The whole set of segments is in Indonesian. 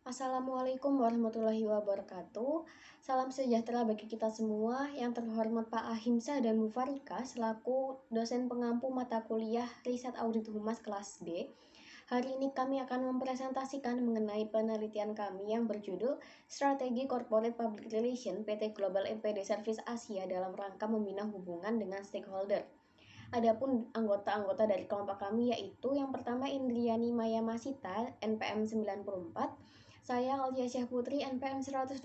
Assalamualaikum warahmatullahi wabarakatuh. Salam sejahtera bagi kita semua. Yang terhormat Pak Ahimsa dan Bu Farika selaku dosen pengampu mata kuliah Riset Audit Humas kelas B. Hari ini kami akan mempresentasikan mengenai penelitian kami yang berjudul Strategi Corporate Public Relation PT Global MPD Service Asia dalam rangka membina hubungan dengan stakeholder. Adapun anggota-anggota dari kelompok kami yaitu yang pertama Indriani Maya Masita, NPM 94, saya Aldiasyah Putri, NPM 129,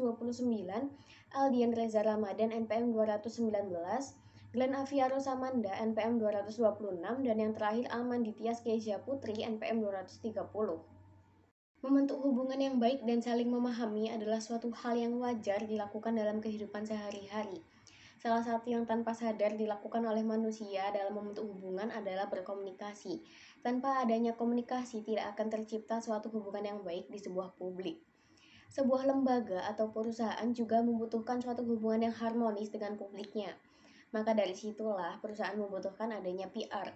Aldian Reza Ramadan, NPM 219, Glenn Aviaro Samanda, NPM 226, dan yang terakhir Almanditias Keja Putri, NPM 230. Membentuk hubungan yang baik dan saling memahami adalah suatu hal yang wajar dilakukan dalam kehidupan sehari-hari. Salah satu yang tanpa sadar dilakukan oleh manusia dalam membentuk hubungan adalah berkomunikasi. Tanpa adanya komunikasi, tidak akan tercipta suatu hubungan yang baik di sebuah publik. Sebuah lembaga atau perusahaan juga membutuhkan suatu hubungan yang harmonis dengan publiknya. Maka dari situlah perusahaan membutuhkan adanya PR.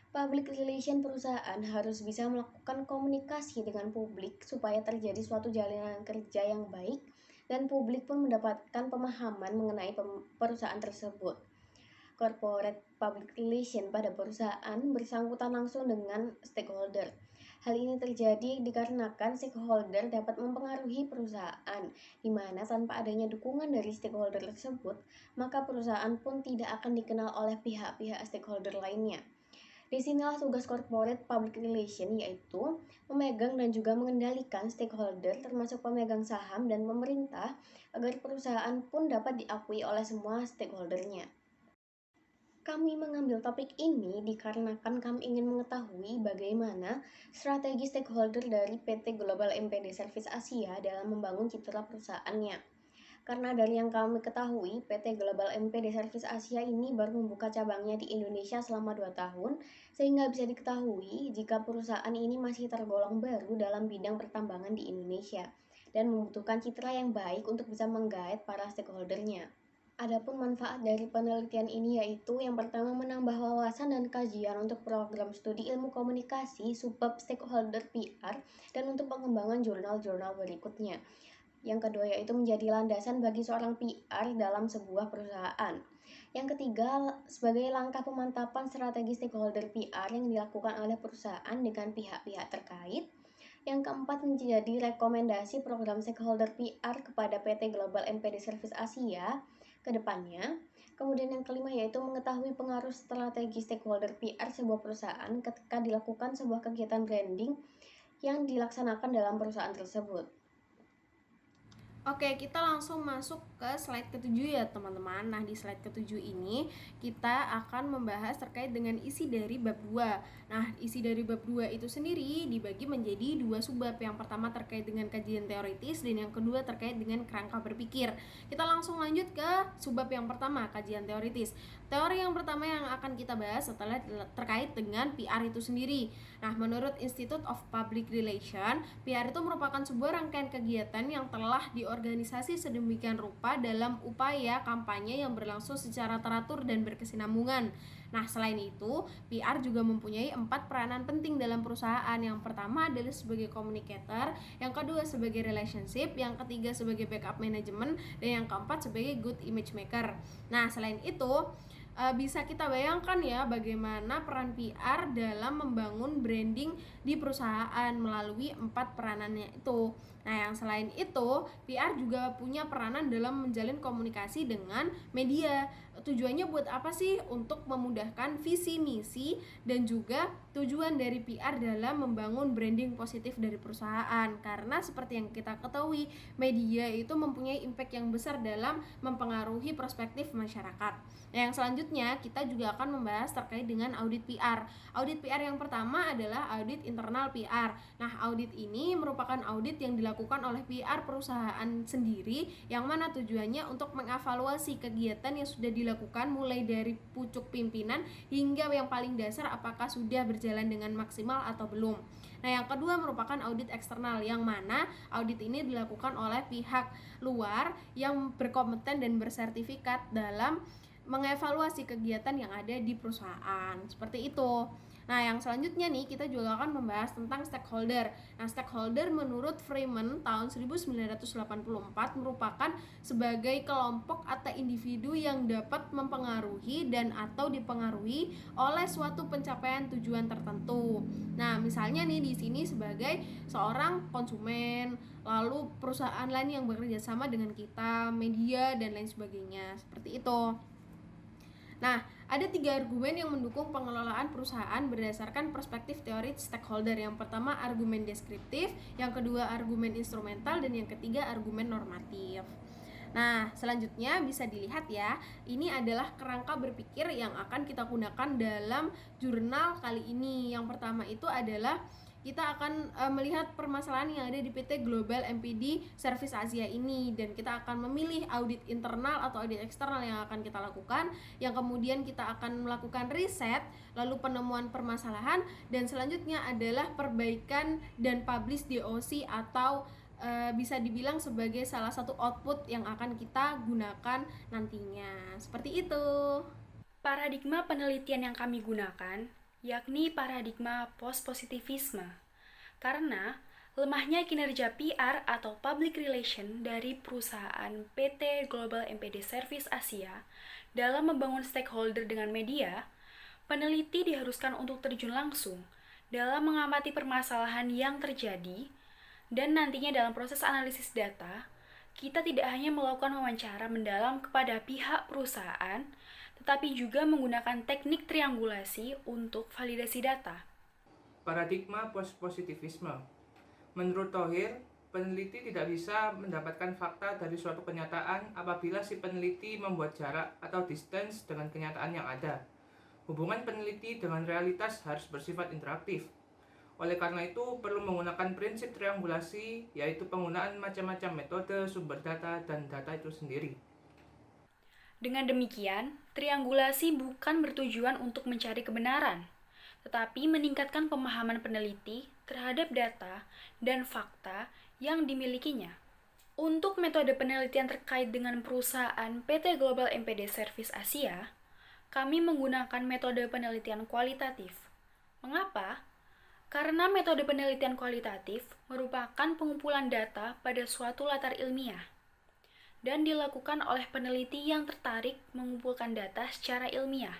Public relation perusahaan harus bisa melakukan komunikasi dengan publik supaya terjadi suatu jalinan kerja yang baik dan publik pun mendapatkan pemahaman mengenai perusahaan tersebut. Corporate public relation pada perusahaan bersangkutan langsung dengan stakeholder. Hal ini terjadi dikarenakan stakeholder dapat mempengaruhi perusahaan, di mana tanpa adanya dukungan dari stakeholder tersebut, maka perusahaan pun tidak akan dikenal oleh pihak-pihak stakeholder lainnya. Disinilah tugas corporate public relation, yaitu memegang dan juga mengendalikan stakeholder termasuk pemegang saham dan pemerintah agar perusahaan pun dapat diakui oleh semua stakeholdernya. Kami mengambil topik ini dikarenakan kami ingin mengetahui bagaimana strategi stakeholder dari PT Global MPD Service Asia dalam membangun citra perusahaannya. Karena dari yang kami ketahui, PT Global MPD Service Asia ini baru membuka cabangnya di Indonesia selama 2 tahun, sehingga bisa diketahui jika perusahaan ini masih tergolong baru dalam bidang pertambangan di Indonesia, dan membutuhkan citra yang baik untuk bisa menggait para stakeholdernya. Adapun manfaat dari penelitian ini yaitu yang pertama menambah wawasan dan kajian untuk program studi ilmu komunikasi subbab stakeholder PR dan untuk pengembangan jurnal-jurnal berikutnya. Yang kedua yaitu menjadi landasan bagi seorang PR dalam sebuah perusahaan. Yang ketiga, sebagai langkah pemantapan strategi stakeholder PR yang dilakukan oleh perusahaan dengan pihak-pihak terkait. Yang keempat, menjadi rekomendasi program stakeholder PR kepada PT Global MPD Service Asia ke depannya. Kemudian yang kelima yaitu mengetahui pengaruh strategi stakeholder PR sebuah perusahaan ketika dilakukan sebuah kegiatan branding yang dilaksanakan dalam perusahaan tersebut. Oke, kita langsung masuk ke slide ketujuh ya teman-teman. Nah, di slide ketujuh ini kita akan membahas terkait dengan isi dari bab 2. Nah, isi dari bab 2 itu sendiri dibagi menjadi 2 subbab. Yang pertama terkait dengan kajian teoritis dan yang kedua terkait dengan kerangka berpikir. Kita langsung lanjut ke subbab yang pertama, kajian teoritis. Teori yang pertama yang akan kita bahas adalah terkait dengan PR itu sendiri. Nah, menurut Institute of Public Relations, PR itu merupakan sebuah rangkaian kegiatan yang telah organisasi sedemikian rupa dalam upaya kampanye yang berlangsung secara teratur dan berkesinambungan. Nah, selain itu, PR juga mempunyai 4 peranan penting dalam perusahaan. Yang pertama adalah sebagai communicator, yang kedua sebagai relationship, yang ketiga sebagai backup management, dan yang keempat sebagai good image maker. Nah, selain itu, bisa kita bayangkan ya bagaimana peran PR dalam membangun branding di perusahaan melalui 4 peranannya itu. Nah, yang selain itu, PR juga punya peranan dalam menjalin komunikasi dengan media. Tujuannya buat apa sih? Untuk memudahkan visi misi dan juga tujuan dari PR dalam membangun branding positif dari perusahaan. Karena seperti yang kita ketahui, media itu mempunyai impact yang besar dalam mempengaruhi perspektif masyarakat. Nah, yang selanjutnya kita juga akan membahas terkait dengan audit PR. Audit PR yang pertama adalah audit internal PR. Nah, audit ini merupakan audit yang dilakukan oleh PR perusahaan sendiri, yang mana tujuannya untuk mengevaluasi kegiatan yang sudah dilakukan mulai dari pucuk pimpinan hingga yang paling dasar apakah sudah berjalan dengan maksimal atau belum. Nah, yang kedua merupakan audit eksternal, yang mana audit ini dilakukan oleh pihak luar yang berkompeten dan bersertifikat dalam mengevaluasi kegiatan yang ada di perusahaan. Seperti itu. Nah, yang selanjutnya nih kita juga akan membahas tentang stakeholder. Nah, stakeholder menurut Freeman tahun 1984 merupakan sebagai kelompok atau individu yang dapat mempengaruhi dan atau dipengaruhi oleh suatu pencapaian tujuan tertentu. Nah, misalnya nih di sini sebagai seorang konsumen, lalu perusahaan lain yang bekerja sama dengan kita, media dan lain sebagainya. Seperti itu. Nah, ada 3 argumen yang mendukung pengelolaan perusahaan berdasarkan perspektif teori stakeholder. Yang pertama argumen deskriptif, yang kedua argumen instrumental, dan yang ketiga argumen normatif. Nah, selanjutnya bisa dilihat ya, ini adalah kerangka berpikir yang akan kita gunakan dalam jurnal kali ini. Yang pertama itu adalah kita akan melihat permasalahan yang ada di PT Global MPD Service Asia ini, dan kita akan memilih audit internal atau audit eksternal yang akan kita lakukan, yang kemudian kita akan melakukan riset, lalu penemuan permasalahan, dan selanjutnya adalah perbaikan dan publish DOC atau bisa dibilang sebagai salah satu output yang akan kita gunakan nantinya. Seperti itu. Paradigma penelitian yang kami gunakan yakni paradigma post-positivisme, karena lemahnya kinerja PR atau public relation dari perusahaan PT Global MPD Service Asia dalam membangun stakeholder dengan media, peneliti diharuskan untuk terjun langsung dalam mengamati permasalahan yang terjadi, dan nantinya dalam proses analisis data, kita tidak hanya melakukan wawancara mendalam kepada pihak perusahaan, tetapi juga menggunakan teknik triangulasi untuk validasi data. Paradigma post-positivisme. Menurut Thohir, peneliti tidak bisa mendapatkan fakta dari suatu kenyataan apabila si peneliti membuat jarak atau distance dengan kenyataan yang ada. Hubungan peneliti dengan realitas harus bersifat interaktif. Oleh karena itu, perlu menggunakan prinsip triangulasi, yaitu penggunaan macam-macam metode, sumber data, dan data itu sendiri. Dengan demikian, triangulasi bukan bertujuan untuk mencari kebenaran, tetapi meningkatkan pemahaman peneliti terhadap data dan fakta yang dimilikinya. Untuk metode penelitian terkait dengan perusahaan PT Global MPD Service Asia, kami menggunakan metode penelitian kualitatif. Mengapa? Karena metode penelitian kualitatif merupakan pengumpulan data pada suatu latar ilmiah dan dilakukan oleh peneliti yang tertarik mengumpulkan data secara ilmiah.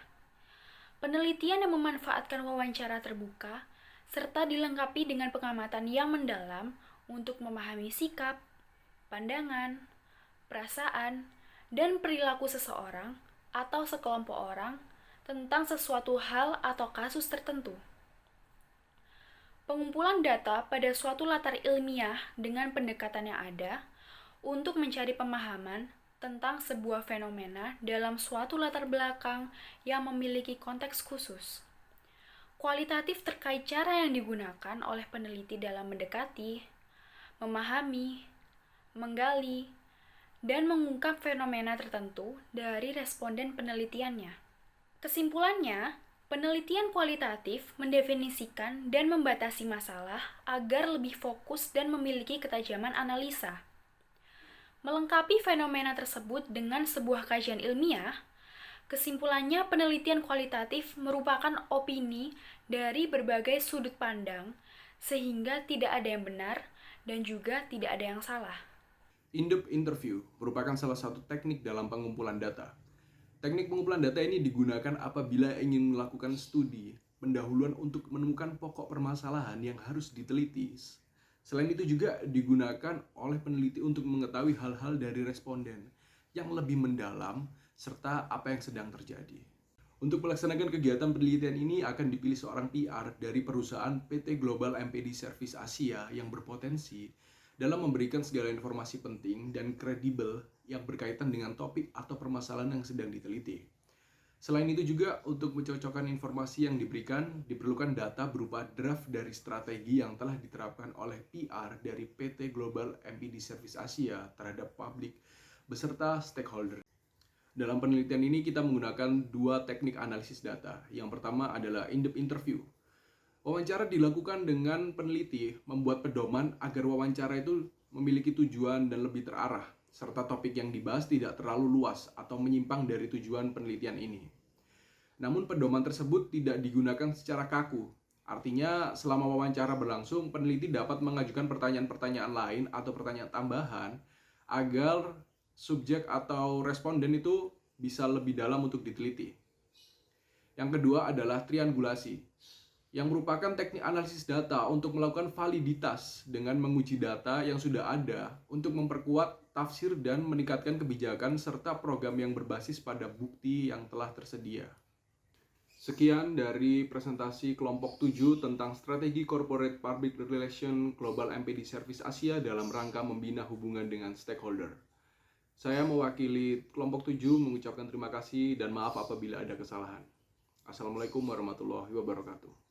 Penelitian yang memanfaatkan wawancara terbuka serta dilengkapi dengan pengamatan yang mendalam untuk memahami sikap, pandangan, perasaan, dan perilaku seseorang atau sekelompok orang tentang sesuatu hal atau kasus tertentu. Pengumpulan data pada suatu latar ilmiah dengan pendekatan yang ada untuk mencari pemahaman tentang sebuah fenomena dalam suatu latar belakang yang memiliki konteks khusus. Kualitatif terkait cara yang digunakan oleh peneliti dalam mendekati, memahami, menggali, dan mengungkap fenomena tertentu dari responden penelitiannya. Kesimpulannya, penelitian kualitatif mendefinisikan dan membatasi masalah agar lebih fokus dan memiliki ketajaman analisa. Melengkapi fenomena tersebut dengan sebuah kajian ilmiah, kesimpulannya penelitian kualitatif merupakan opini dari berbagai sudut pandang, sehingga tidak ada yang benar dan juga tidak ada yang salah. In-depth interview merupakan salah satu teknik dalam pengumpulan data. Teknik pengumpulan data ini digunakan apabila ingin melakukan studi pendahuluan untuk menemukan pokok permasalahan yang harus diteliti. Selain itu juga digunakan oleh peneliti untuk mengetahui hal-hal dari responden yang lebih mendalam serta apa yang sedang terjadi. Untuk melaksanakan kegiatan penelitian ini akan dipilih seorang PR dari perusahaan PT Global MPD Service Asia yang berpotensi dalam memberikan segala informasi penting dan kredibel yang berkaitan dengan topik atau permasalahan yang sedang diteliti. Selain itu juga untuk mencocokkan informasi yang diberikan, diperlukan data berupa draft dari strategi yang telah diterapkan oleh PR dari PT Global MPD Service Asia terhadap publik beserta stakeholder. Dalam penelitian ini kita menggunakan 2 teknik analisis data. Yang pertama adalah in-depth interview. Wawancara dilakukan dengan peneliti membuat pedoman agar wawancara itu memiliki tujuan dan lebih terarah, serta topik yang dibahas tidak terlalu luas atau menyimpang dari tujuan penelitian ini. Namun pedoman tersebut tidak digunakan secara kaku. Artinya, selama wawancara berlangsung, peneliti dapat mengajukan pertanyaan-pertanyaan lain atau pertanyaan tambahan agar subjek atau responden itu bisa lebih dalam untuk diteliti. Yang kedua adalah triangulasi, yang merupakan teknik analisis data untuk melakukan validitas dengan menguji data yang sudah ada untuk memperkuat tafsir dan meningkatkan kebijakan serta program yang berbasis pada bukti yang telah tersedia. Sekian dari presentasi kelompok 7 tentang strategi corporate public relation Global MPD Service Asia dalam rangka membina hubungan dengan stakeholder. Saya mewakili kelompok 7 mengucapkan terima kasih dan maaf apabila ada kesalahan. Assalamualaikum warahmatullahi wabarakatuh.